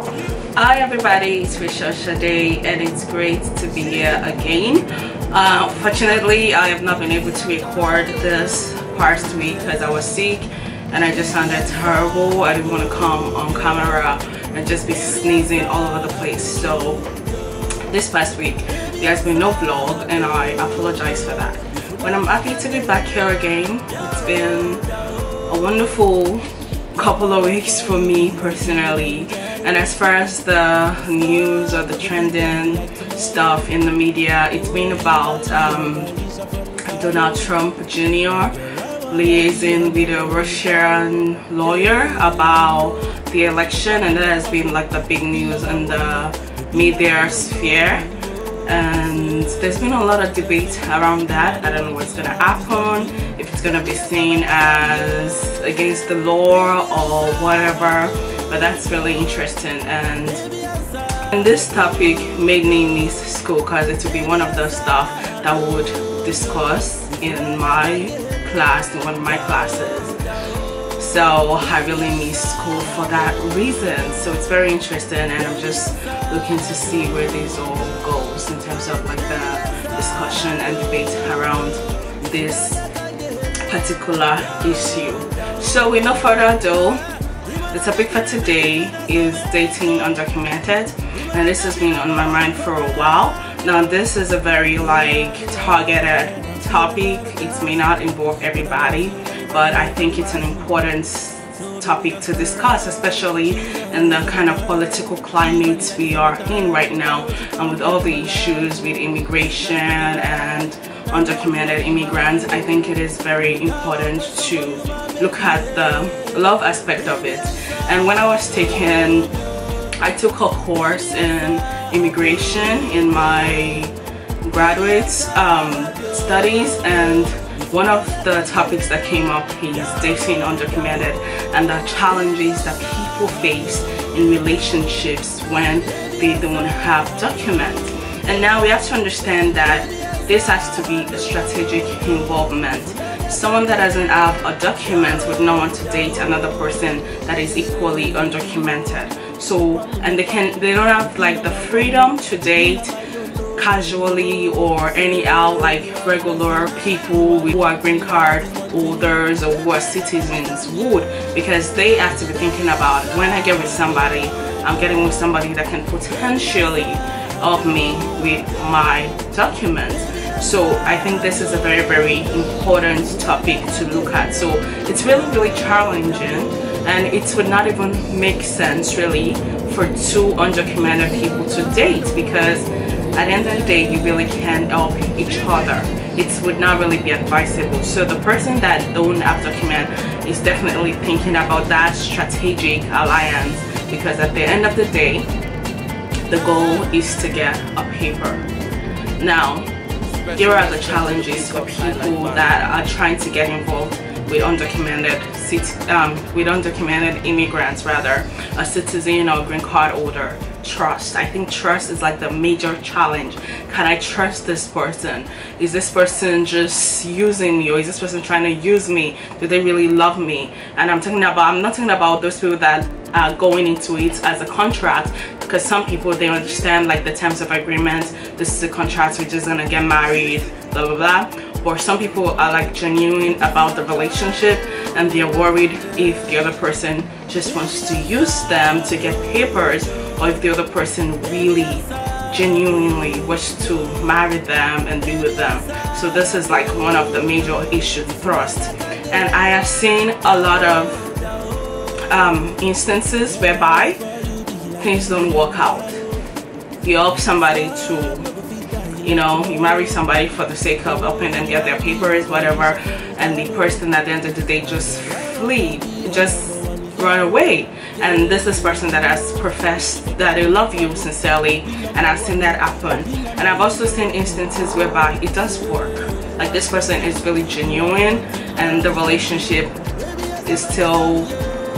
Hi everybody, it's Risha Shade and it's great to be here again. Fortunately, I have not been able to record this past week because I was sick and I just sounded terrible. I didn't want to come on camera and just be sneezing all over the place. So this past week there has been no vlog and I apologize for that. But I'm happy to be back here again. It's been a wonderful couple of weeks for me personally, and as far as the news or the trending stuff in the media, it's been about Donald Trump Jr. liaising with a Russian lawyer about the election, and that has been like the big news in the media sphere. And there's been a lot of debate around that. I don't know what's gonna happen, if it's gonna be seen as against the law or whatever, but that's really interesting. And this topic made me miss school because it would be one of the stuff that we would discuss in my class, in one of my classes. So I really miss school for that reason. So it's very interesting, and I'm just looking to see where this all goes in terms of like the discussion and debate around this particular issue. So with no further ado, the topic for today is dating undocumented, and this has been on my mind for a while. Now this is a very like targeted topic. It may not involve everybody, but I think it's an important topic to discuss, especially in the kind of political climate we are in right now, and with all the issues with immigration and undocumented immigrants. I think it is very important to look at the love aspect of it. And when I took a course in immigration in my graduate studies, and one of the topics that came up is dating undocumented and the challenges that people face in relationships when they don't have documents. And now we have to understand that this has to be a strategic involvement. Someone that doesn't have a document would not want to date another person that is equally undocumented. So, and they don't have like the freedom to date casually or anyhow like regular people who are green card holders or who are citizens would, because they have to be thinking about, when I get with somebody, I'm getting with somebody that can potentially help me with my documents. So I think this is a very, very important topic to look at. So it's really challenging, and it would not even make sense really for two undocumented people to date, because at the end of the day, you really can't help each other. It would not really be advisable. So the person that don't have document is definitely thinking about that strategic alliance, because at the end of the day, the goal is to get a paper. Now, here are the challenges for people that are trying to get involved with undocumented immigrants, rather, a citizen or green card holder. Trust. I think trust is like the major challenge. Can I trust this person? Is this person just using me, or is this person trying to use me? Do they really love me? And I'm not talking about those people that are going into it as a contract, because some people, they understand like the terms of agreement. This is a contract, we're just gonna get married, blah blah blah. Or some people are like genuine about the relationship, and they're worried if the other person just wants to use them to get papers, or if the other person really genuinely wants to marry them and be with them. So this is like one of the major issues, trust. And I have seen a lot of instances whereby things don't work out. You help somebody to, you know, you marry somebody for the sake of helping them get their papers, whatever, and the person at the end of the day just flee, just run away. And this is person that has professed that they love you sincerely, and I've seen that happen. And I've also seen instances whereby it does work, like this person is really genuine and the relationship is still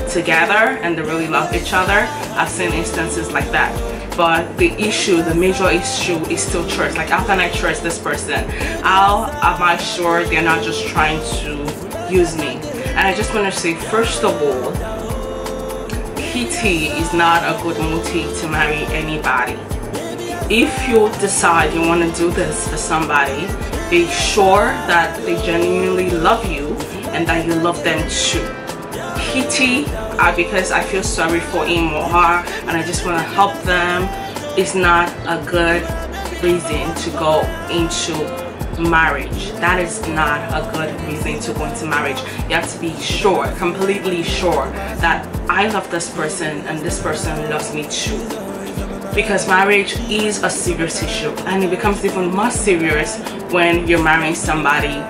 together and they really love each other. I've seen instances like that. But the issue, the major issue, is still trust. Like, how can I trust this person? How am I sure they're not just trying to use me? And I just want to say, first of all, pity is not a good motive to marry anybody. If you decide you want to do this for somebody, be sure that they genuinely love you and that you love them too. Pity, because I feel sorry for him or her and I just want to help them, is not a good reason to go into marriage. That is not a good reason to go into marriage. You have to be sure, completely sure, that I love this person and this person loves me too. Because marriage is a serious issue, and it becomes even more serious when you're marrying somebody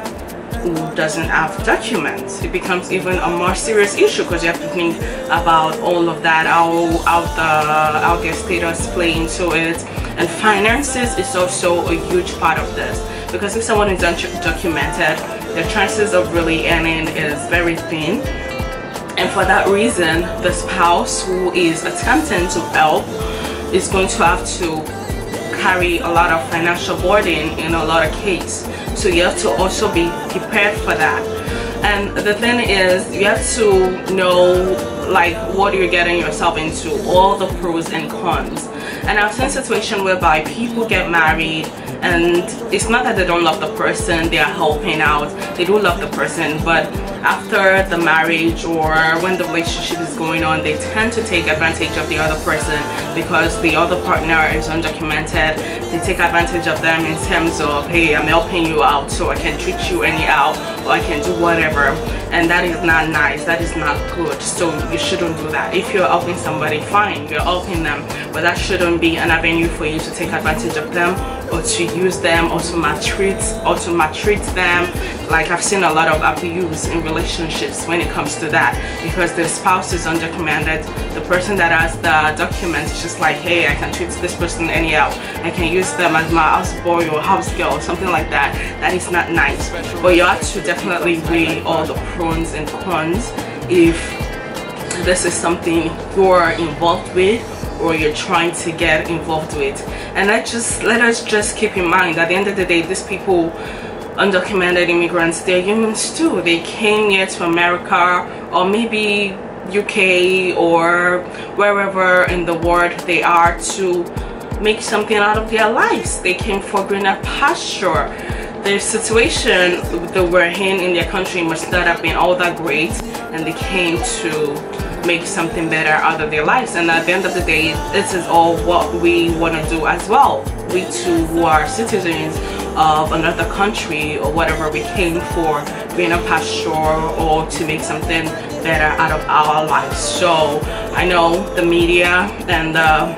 who doesn't have documents. It becomes even a more serious issue because you have to think about all of that, how their status play into it. And finances is also a huge part of this, because if someone is undocumented, the chances of really earning is very thin. And for that reason, the spouse who is attempting to help is going to have to carry a lot of financial burden in a lot of cases. So you have to also be prepared for that. And the thing is, you have to know like what you're getting yourself into, all the pros and cons. And I've seen situations whereby people get married and it's not that they don't love the person, they are helping out, they do love the person, but after the marriage or when the relationship is going on, they tend to take advantage of the other person because the other partner is undocumented. They take advantage of them in terms of, hey, I'm helping you out so I can treat you anyhow, or I can do whatever. And that is not nice, that is not good. So you shouldn't do that. If you're helping somebody, fine, you're helping them, but that shouldn't be an avenue for you to take advantage of them or to use them or to maltreat them. Like, I've seen a lot of abuse in relationships when it comes to that, because the spouse is undocumented. The person that has the documents is just like, hey, I can treat this person anyhow, I can use them as my houseboy or house girl or something like that. That is not nice. But you have to definitely weigh all the pros and cons if this is something you're involved with or you're trying to get involved with. And let us just keep in mind, at the end of the day, these people, undocumented immigrants, they're humans too. They came here to America or maybe UK or wherever in the world they are to make something out of their lives. They came for greener pasture. The situation they were in their country must not have been all that great, and they came to make something better out of their lives. And at the end of the day, this is all what we want to do as well. We too, who are citizens of another country or whatever, we came for greener pasture or to make something better out of our lives. So I know the media and the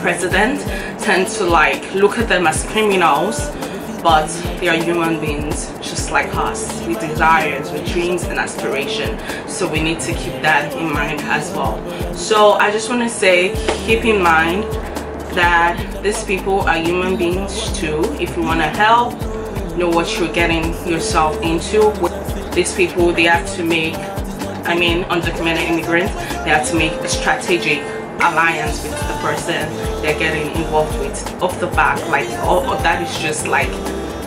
president tend to like look at them as criminals, but they are human beings just like us, with desires, with dreams and aspirations. So we need to keep that in mind as well. So I just want to say, keep in mind that these people are human beings too. If you want to help, know what you're getting yourself into. These people, they have to make, undocumented immigrants, they have to make a strategic alliance with the person they're getting involved with off the back. Like, all that is just like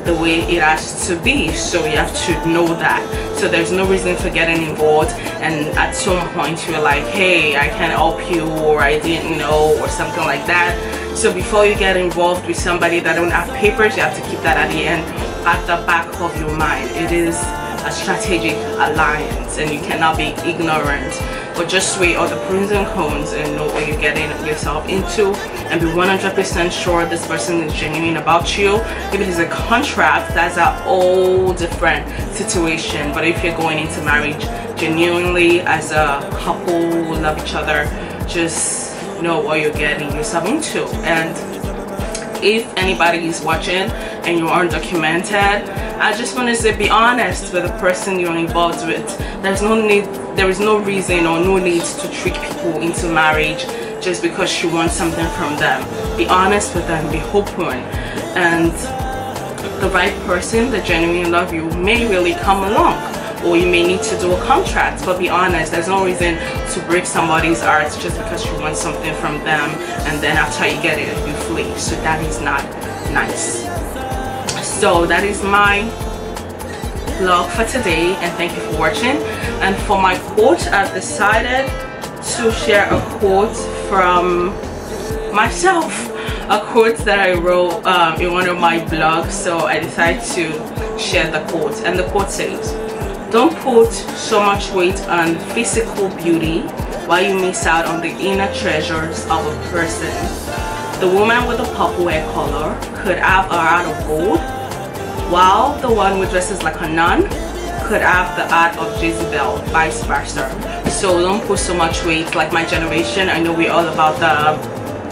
the way it has to be. So you have to know that. So there's no reason for getting involved and at some point you're like, hey, I can help you, or I didn't know, or something like that. So before you get involved with somebody that don't have papers, you have to keep that at the end, at the back of your mind. It is a strategic alliance and you cannot be ignorant, but just weigh all the pros and cons and know what you're getting yourself into, and be 100% sure this person is genuine about you. If it is a contract, that's a whole different situation. But if you're going into marriage genuinely as a couple who love each other, just know what you're getting yourself into. And if anybody is watching and you are undocumented, I just want to say, be honest with the person you're involved with. There is no reason or no need to trick people into marriage just because you want something from them. Be honest with them, be open, and the right person that genuinely love you may really come along, or you may need to do a contract. But be honest, there's no reason to break somebody's heart just because you want something from them and then after you get it you flee. So that is not nice. So that is my vlog for today, and thank you for watching. And for my quote, I've decided to share a quote from myself, a quote that I wrote in one of my blogs. So I decided to share the quote, and the quote says, "Don't put so much weight on physical beauty while you miss out on the inner treasures of a person. The woman with the purple hair color could have a heart of gold, while the one who dresses like a nun could have the heart of Jezebel, vice versa." So don't put so much weight. Like my generation, I know we're all about the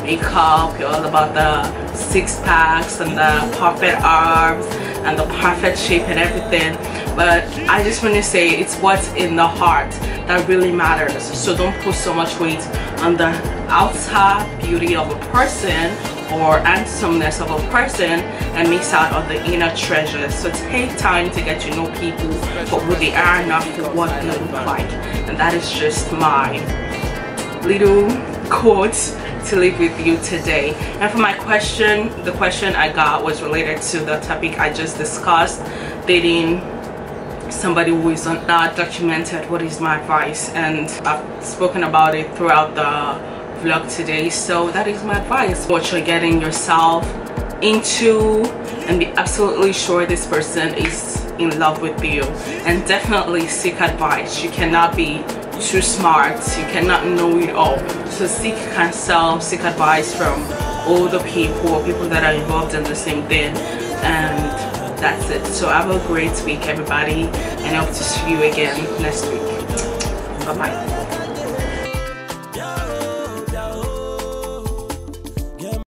makeup, we're all about the six packs and the perfect arms and the perfect shape and everything, but I just want to say it's what's in the heart that really matters. So don't put so much weight on the outer beauty of a person or handsomeness of a person and miss out on the inner treasures. So take time to get to know people for who they are, not for what they look like. And that is just my little quote to leave with you today. And for my question, the question I got was related to the topic I just discussed, dating somebody who is not documented. What is my advice? And I've spoken about it throughout the vlog today, so that is my advice. What you're getting yourself into, and be absolutely sure this person is in love with you, and definitely seek advice. You cannot be too smart, you cannot know it all, so seek counsel, seek advice from older people or people that are involved in the same thing, and that's it. So have a great week, everybody, and I hope to see you again next week. Bye bye.